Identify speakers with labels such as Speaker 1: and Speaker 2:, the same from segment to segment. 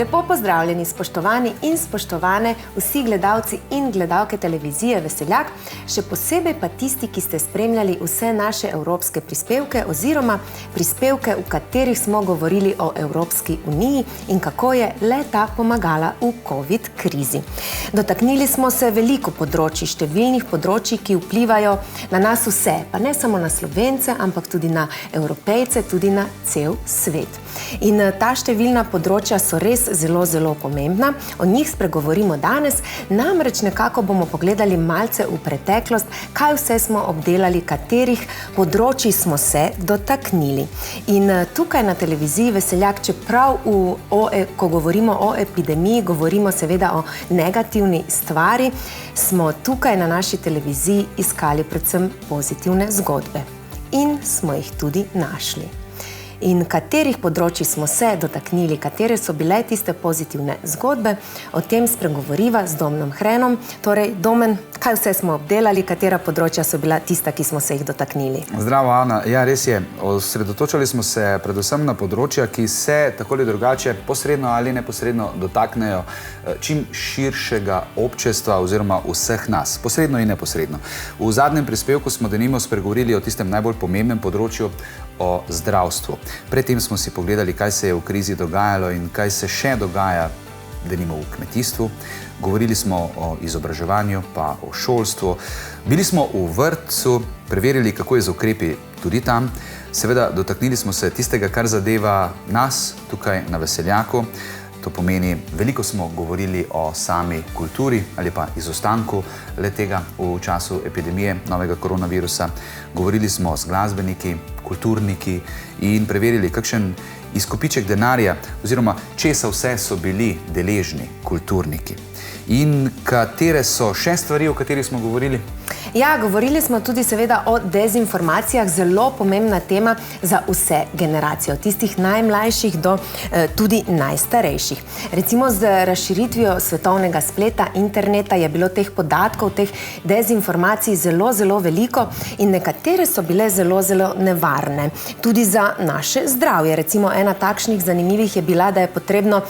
Speaker 1: Lepo pozdravljeni, spoštovani in spoštovane vsi gledalci in gledalke televizije Veseljak, še posebej pa tisti, ki ste spremljali vse naše evropske prispevke oziroma prispevke, v katerih smo govorili o Evropski uniji in kako je le-ta pomagala v COVID krizi. Dotaknili smo se veliko področji, številnih področji, ki vplivajo na nas vse, pa ne samo na Slovence, ampak tudi na Evropejce, tudi na cel svet. In ta številna področja so res zelo, zelo pomembna. O njih spregovorimo danes, namreč nekako bomo pogledali malce v preteklost, kaj vse smo obdelali, katerih področji smo se dotaknili. In tukaj na televiziji Veseljak, čeprav ko govorimo o epidemiji, govorimo seveda o negativni stvari, smo tukaj na naši televiziji iskali predvsem pozitivne zgodbe. In smo jih tudi našli. In katerih področji smo se dotaknili, katere so bile tiste pozitivne zgodbe, o tem spregovoriva z Domenom Hrenom. Torej, Domen, kaj vse smo obdelali, katera področja so bila tista, ki smo se jih dotaknili?
Speaker 2: Zdravo, Ana. Ja, res je. Osredotočali smo se predvsem na področja, ki se tako ali drugače, posredno ali neposredno dotaknejo čim širšega občestva oziroma vseh nas, posredno in neposredno. V zadnjem prispevku smo denimo spregovorili o tistem najbolj pomembnem področju, o zdravstvu. Predtem smo si pogledali, kaj se je v krizi dogajalo in kaj se še dogaja, denimo v kmetijstvu. Govorili smo o izobraževanju, pa o šolstvu. Bili smo v vrtcu, preverili, kako je z ukrepi tudi tam. Seveda, dotaknili smo se tistega, kar zadeva nas tukaj na Veseljaku. To pomeni, veliko smo govorili o sami kulturi ali pa izostanku le-tega v času epidemije novega koronavirusa. Govorili smo z glasbeniki, kulturniki in preverili, kakšen izkupiček denarja oziroma česa vse so bili deležni kulturniki. In katere so še stvari, o katerih smo govorili?
Speaker 1: Ja, govorili smo tudi seveda o dezinformacijah, zelo pomembna tema za vse generacije, od tistih najmlajših do tudi najstarejših. Recimo z razširitvijo svetovnega spleta, interneta je bilo teh podatkov, teh dezinformacij zelo, zelo veliko in nekatere so bile zelo, zelo nevarne. Tudi za naše zdravje. Recimo ena takšnih zanimivih je bila, da je potrebno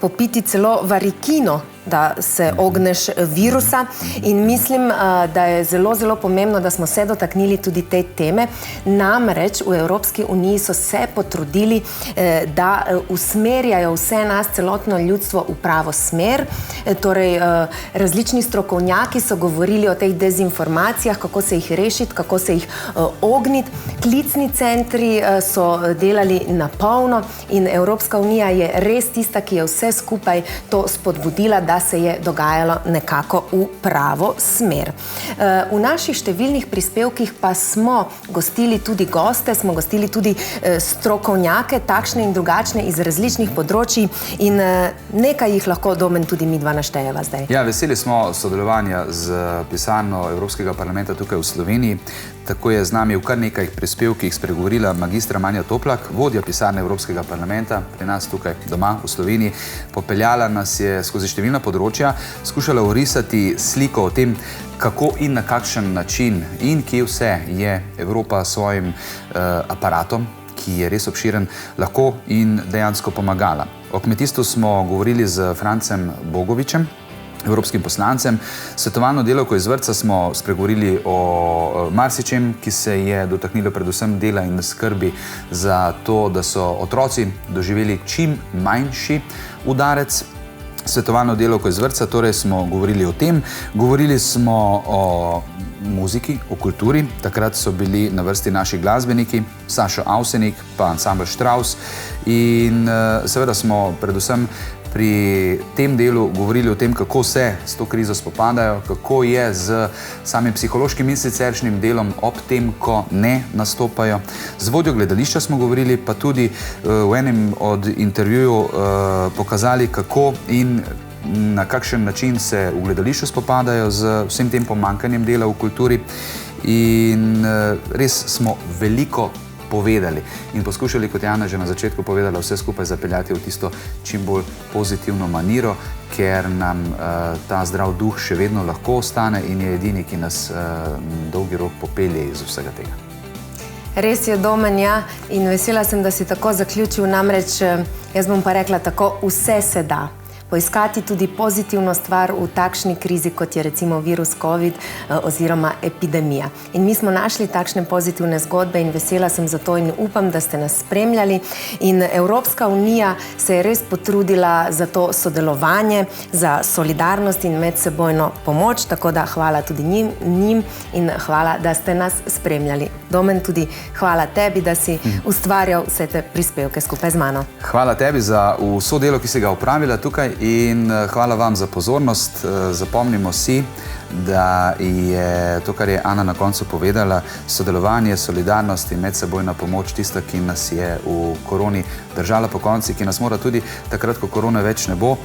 Speaker 1: popiti celo varikino, da se ogneš virusa in mislim, da je zelo, zelo pomembno, da smo se dotaknili tudi te teme. Namreč v Evropski uniji so se potrudili, da usmerjajo vse nas, celotno ljudstvo, v pravo smer. Torej, različni strokovnjaki so govorili o teh dezinformacijah, kako se jih rešiti, kako se jih ogniti. Klicni centri so delali na polno in Evropska unija je res tista, ki je vse skupaj to spodbudila, da se je dogajalo nekako v pravo smer. V naših številnih prispevkih pa smo gostili tudi goste, smo gostili tudi strokovnjake, takšne in drugačne iz različnih področji in nekaj jih lahko, Domen, tudi midva naštejeva zdaj.
Speaker 2: Ja, veseli smo sodelovanja z pisarno Evropskega parlamenta tukaj v Sloveniji. Tako je z nami v kar nekaj prispevkih spregovorila magistra Manja Toplak, vodja pisarne Evropskega parlamenta, pri nas tukaj doma v Sloveniji. Popeljala nas je skozi številna področja, skušala orisati sliko o tem, kako in na kakšen način in kje vse je Evropa s svojim aparatom, ki je res obširen, lahko in dejansko pomagala. O kmetijstvu smo govorili z Francem Bogovičem, evropskim poslancem. Svetovalno delavko iz vrtca smo spregovorili o marsičem, ki se je dotaknilo predvsem dela in skrbi za to, da so otroci doživeli čim manjši udarec. Svetovalno delavko iz vrtca, torej smo govorili o tem. Govorili smo o muziki, o kulturi. Takrat so bili na vrsti naši glasbeniki, Sašo Avsenik, pa ansambel Štraus. In seveda smo predvsem pri tem delu govorili o tem, kako se s to krizo spopadajo, kako je z samim psihološkim in siceršnjim delom ob tem, ko ne nastopajo. Z vodjo gledališča smo govorili, pa tudi v enem od intervjujev pokazali, kako in na kakšen način se v gledališču spopadajo z vsem tem pomanjkanjem dela v kulturi. In res smo veliko povedali in poskušali, kot je Ana že na začetku povedala, vse skupaj zapeljati v tisto čim bolj pozitivno maniro, ker nam ta zdrav duh še vedno lahko ostane in je edini, ki nas dolgi rok popelje iz vsega tega.
Speaker 1: Res je, Domen, ja, in vesela sem, da si tako zaključil, namreč jaz bom pa rekla tako, vse se da. Poiskati tudi pozitivno stvar v takšni krizi, kot je recimo virus COVID oziroma epidemija. In mi smo našli takšne pozitivne zgodbe in vesela sem za to in upam, da ste nas spremljali. In Evropska unija se je res potrudila za to sodelovanje, za solidarnost in medsebojno pomoč, tako da hvala tudi njim in hvala, da ste nas spremljali. Domen, tudi hvala tebi, da si ustvarjal vse te prispevke skupaj z mano.
Speaker 2: Hvala tebi za vso delo, ki si ga opravila tukaj. In hvala vam za pozornost. Zapomnimo si, da je to, kar je Ana na koncu povedala, sodelovanje, solidarnost in medsebojna pomoč tista, ki nas je v koroni držala po konci, ki nas mora tudi takrat, ko korone več ne bo,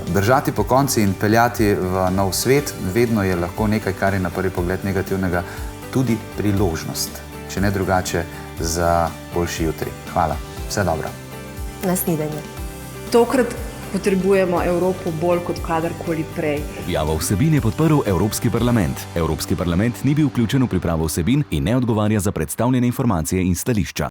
Speaker 2: držati po konci in peljati v nov svet. Vedno je lahko nekaj, kar je na prvi pogled negativnega, tudi priložnost, če ne drugače, za boljši jutri. Hvala. Vse dobro.
Speaker 1: Nasvidenje.
Speaker 3: Tokrat potrebujemo Evropo bolj kot kadarkoli prej.
Speaker 4: Objavo vsebin je podprl Evropski parlament. Evropski parlament ni bil vključen v pripravo vsebin in ne odgovarja za predstavljene informacije in stališča.